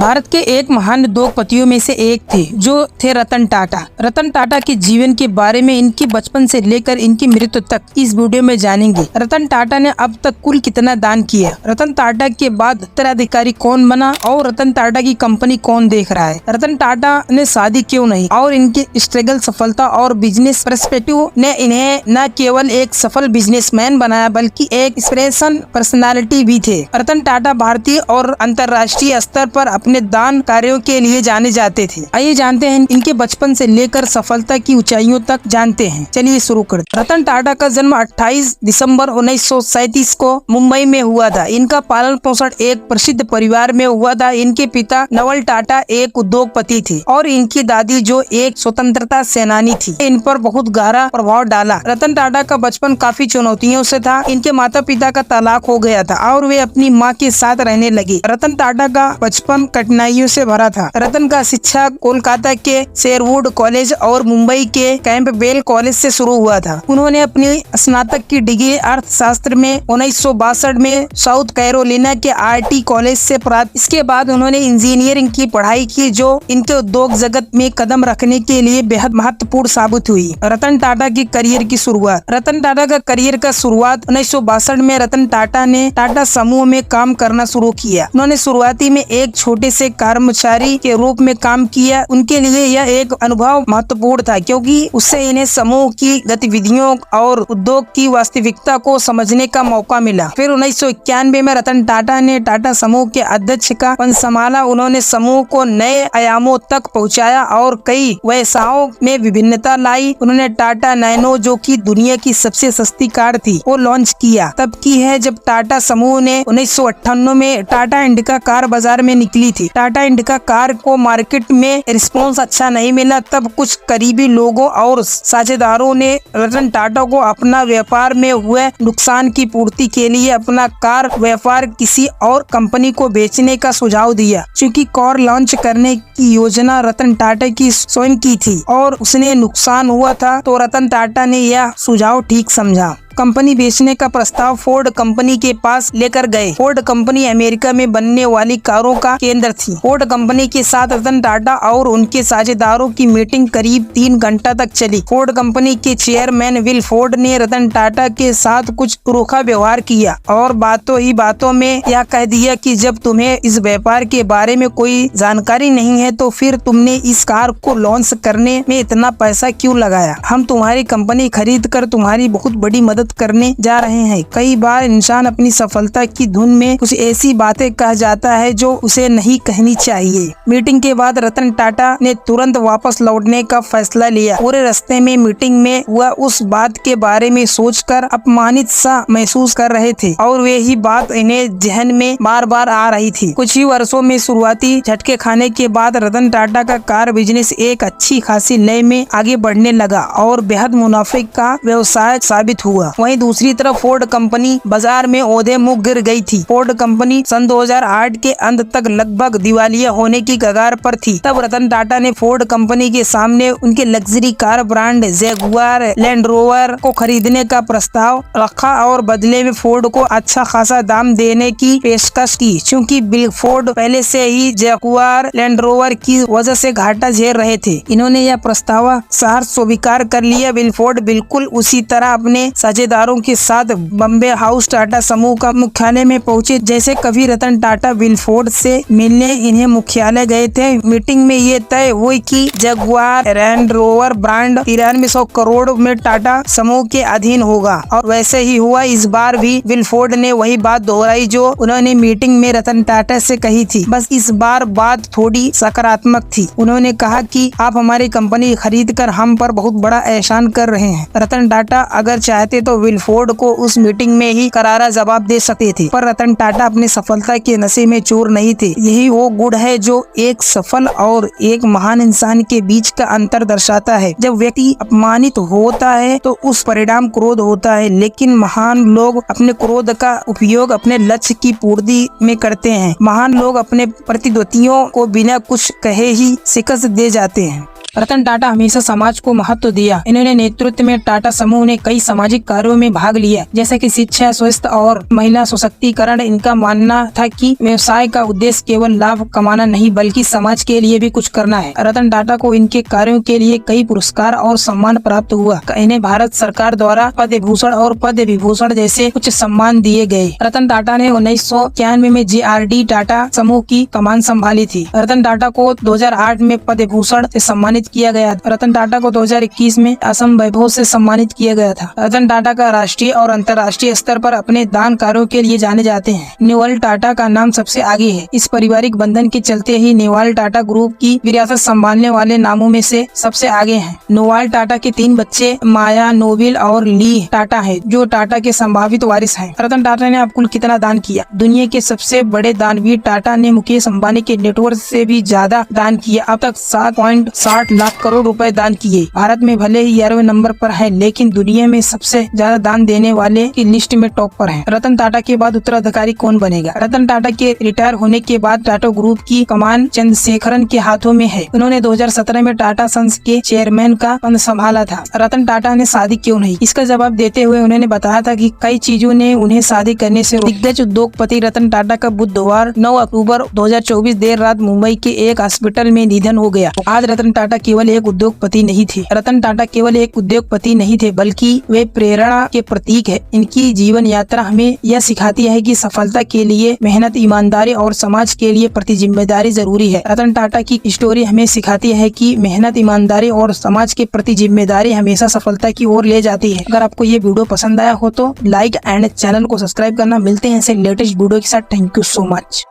भारत के एक महान उद्योगपतियों में से एक थे जो थे रतन टाटा। रतन टाटा के जीवन के बारे में, इनकी बचपन से लेकर इनकी मृत्यु तक इस वीडियो में जानेंगे। रतन टाटा ने अब तक कुल कितना दान किया, रतन टाटा के बाद उत्तराधिकारी कौन बना और रतन टाटा की कंपनी कौन देख रहा है, रतन टाटा ने शादी क्यों नहीं और इनकी स्ट्रगल, सफलता और बिजनेस पर्सपेक्टिव ने इन्हें न केवल एक सफल बिजनेसमैन बनाया बल्कि एक इंस्पिरेशन पर्सनालिटी भी थे। रतन टाटा भारतीय और अंतर्राष्ट्रीय स्तर पर अपने दान कार्यों के लिए जाने जाते थे। आइए जानते हैं इनके बचपन से लेकर सफलता की ऊंचाइयों तक जानते हैं। चलिए शुरू करते हैं। रतन टाटा का जन्म 28 दिसंबर 1937 को मुंबई में हुआ था। इनका पालन पोषण एक प्रसिद्ध परिवार में हुआ था। इनके पिता नवल टाटा एक उद्योगपति थे और इनकी दादी जो एक स्वतंत्रता सेनानी थी, इन पर बहुत गहरा प्रभाव डाला। रतन टाटा का बचपन काफी चुनौतियों से था। इनके माता पिता का तलाक हो गया था और वे अपनी माँ के साथ रहने लगे। रतन टाटा का बचपन कठिनाइयों से भरा था। रतन का शिक्षा कोलकाता के शेरवुड कॉलेज और मुंबई के कैंपबेल कॉलेज से शुरू हुआ था। उन्होंने अपनी स्नातक की डिग्री अर्थशास्त्र में 1962 में साउथ कैरोलिना के आरटी कॉलेज से प्राप्त। इसके बाद उन्होंने इंजीनियरिंग की पढ़ाई की जो इनके उद्योग जगत में कदम रखने के लिए बेहद महत्वपूर्ण साबित हुई। रतन टाटा की करियर की शुरुआत। रतन टाटा का करियर का शुरुआत 1962 में रतन टाटा ने टाटा समूह में काम करना शुरू किया। उन्होंने शुरुआती में एक छोटे से कर्मचारी के रूप में काम किया। उनके लिए यह एक अनुभव महत्वपूर्ण था क्योंकि उससे इन्हें समूह की गतिविधियों और उद्योग की वास्तविकता को समझने का मौका मिला। फिर 1991 में रतन टाटा ने टाटा समूह के अध्यक्ष का पद संभाला। उन्होंने समूह को नए आयामों तक पहुंचाया और कई व्यवसायों में विभिन्नता लाई। उन्होंने टाटा नैनो जो कि दुनिया की सबसे सस्ती कार थी वो लॉन्च किया। तब की है जब टाटा समूह ने 1998 में टाटा इंडिका कार बाजार में निकली थी। टाटा इंडिका कार को मार्केट में रिस्पॉन्स अच्छा नहीं मिला। तब कुछ करीबी लोगों और साझेदारों ने रतन टाटा को अपना व्यापार में हुए नुकसान की पूर्ति के लिए अपना कार व्यापार किसी और कंपनी को बेचने का सुझाव दिया। चूँकि कार लॉन्च करने की योजना रतन टाटा की स्वयं की थी और उसने नुकसान हुआ था तो रतन टाटा ने यह सुझाव ठीक समझा। कंपनी बेचने का प्रस्ताव फोर्ड कंपनी के पास लेकर गए। फोर्ड कंपनी अमेरिका में बनने वाली कारों का केंद्र थी। फोर्ड कंपनी के साथ रतन टाटा और उनके साझेदारों की मीटिंग करीब 3 घंटा तक चली। फोर्ड कंपनी के चेयरमैन विल फोर्ड ने रतन टाटा के साथ कुछ रूखा व्यवहार किया और बातों ही बातों में यह कह दिया कि जब तुम्हें इस व्यापार के बारे में कोई जानकारी नहीं है तो फिर तुमने इस कार को लॉन्च करने में इतना पैसा क्यों लगाया। हम तुम्हारी कंपनी खरीद कर तुम्हारी बहुत बड़ी मदद करने जा रहे हैं। कई बार इंसान अपनी सफलता की धुन में कुछ ऐसी बातें कह जाता है जो उसे नहीं कहनी चाहिए। मीटिंग के बाद रतन टाटा ने तुरंत वापस लौटने का फैसला लिया। पूरे रास्ते में मीटिंग में हुआ उस बात के बारे में सोचकर अपमानित सा महसूस कर रहे थे और वे ही बात इन्हें जहन में बार बार आ रही थी। कुछ ही वर्षों में शुरुआती झटके खाने के बाद रतन टाटा का कार बिजनेस एक अच्छी खासी लय में आगे बढ़ने लगा और बेहद मुनाफे का व्यवसाय साबित हुआ। वहीं दूसरी तरफ फोर्ड कंपनी बाजार में ओधे मुँह गिर गई थी। फोर्ड कंपनी सन 2008 के अंत तक लगभग दिवालिया होने की कगार पर थी। तब रतन टाटा ने फोर्ड कंपनी के सामने उनके luxury car brand Jaguar land rover को खरीदने का प्रस्ताव रखा और बदले में फोर्ड को अच्छा खासा दाम देने की पेशकश की। चूँकि बिल फोर्ड पहले से ही जैगुआर लैंड रोवर की वजह से घाटा झेल रहे थे, इन्होंने यह प्रस्ताव सहर्ष स्वीकार कर लिया। बिल फोर्ड बिल्कुल उसी तरह अपने साझेदारों के साथ बॉम्बे हाउस टाटा समूह का मुख्यालय में पहुंचे जैसे कभी रतन टाटा बिल फोर्ड से मिलने इन्हें मुख्यालय गए थे। मीटिंग में ये तय हुई कि Jaguar land rover brand 9300 crore में टाटा समूह के अधीन होगा और वैसे ही हुआ। इस बार भी बिल फोर्ड ने वही बात दोहराई जो उन्होंने मीटिंग में रतन टाटा से कही थी, बस इस बार बात थोड़ी सकारात्मक थी। उन्होंने कहा कि आप हमारी कंपनी खरीद कर हम पर बहुत बड़ा एहसान कर रहे हैं। रतन टाटा अगर चाहते तो विल फोर्ड को उस मीटिंग में ही करारा जवाब दे सकते थे, पर रतन टाटा अपनी सफलता के नशे में चूर नहीं थे। यही वो गुण है जो एक सफल और एक महान इंसान के बीच का अंतर दर्शाता है। जब व्यक्ति अपमानित होता है तो उस परिणाम क्रोध होता है, लेकिन महान लोग अपने क्रोध का उपयोग अपने लक्ष्य की पूर्ति में करते हैं। महान लोग अपने प्रतिद्वंदियों को बिना कुछ कहे ही शिकस्त दे जाते हैं। रतन टाटा हमेशा समाज को महत्व दिया। इन्होंने नेतृत्व में टाटा समूह ने कई सामाजिक कार्यों में भाग लिया, जैसे कि शिक्षा, स्वास्थ्य और महिला सशक्तिकरण। इनका मानना था कि व्यवसाय का उद्देश्य केवल लाभ कमाना नहीं बल्कि समाज के लिए भी कुछ करना है। रतन टाटा को इनके कार्यों के लिए कई पुरस्कार और सम्मान प्राप्त हुआ। इन्हें भारत सरकार द्वारा पद्म भूषण और पद्म विभूषण जैसे कुछ सम्मान दिए गए। रतन टाटा ने 1991 में JRD टाटा समूह की कमान संभाली थी। रतन टाटा को 2008 में पद्म भूषण से सम्मानित किया गया। रतन टाटा को 2021 में असम वैभव से सम्मानित किया गया था। रतन टाटा का राष्ट्रीय और अंतर्राष्ट्रीय स्तर पर अपने दान कार्यों के लिए जाने जाते हैं। नेवाल टाटा का नाम सबसे आगे है। इस पारिवारिक बंधन के चलते ही नेवाल टाटा ग्रुप की विरासत संभालने वाले नामों में से सबसे आगे हैं। नेवाल टाटा के 3 बच्चे माया, नोबिल और ली टाटा है, जो टाटा के संभावित वारिस हैं। रतन टाटा ने अब कुल कितना दान किया? दुनिया के सबसे बड़े दानवीर टाटा ने मुकेश अंबानी के नेटवर्क से भी ज्यादा दान किया। अब तक 7.60 लाख करोड़ रुपए दान किए। भारत में भले ही 11वें नंबर पर है, लेकिन दुनिया में सबसे ज्यादा दान देने वाले की लिस्ट में टॉप पर है। रतन टाटा के बाद उत्तराधिकारी कौन बनेगा? रतन टाटा के रिटायर होने के बाद टाटा ग्रुप की कमान चंद्रशेखरन के हाथों में है। उन्होंने 2017 में टाटा सन्स के चेयरमैन का पद संभाला था। रतन टाटा ने शादी क्यों नहीं? इसका जवाब देते हुए उन्होंने बताया था कि कई चीजों ने उन्हें शादी करने से रोका। दिग्गज उद्योगपति रतन टाटा का बुधवार 9 अक्टूबर 2024 देर रात मुंबई के एक हॉस्पिटल में निधन हो गया। आज रतन टाटा केवल एक उद्योगपति नहीं थे। रतन टाटा केवल एक उद्योगपति नहीं थे, बल्कि वे प्रेरणा के प्रतीक है। इनकी जीवन यात्रा हमें यह सिखाती है कि सफलता के लिए मेहनत, ईमानदारी और समाज के लिए प्रति जिम्मेदारी जरूरी है। रतन टाटा की स्टोरी हमें सिखाती है कि मेहनत, ईमानदारी और समाज के प्रति जिम्मेदारी हमेशा सफलता की ओर ले जाती है। अगर आपको ये वीडियो पसंद आया हो तो लाइक एंड चैनल को सब्सक्राइब करना। मिलते हैं ऐसे लेटेस्ट वीडियो के साथ। Thank you so much.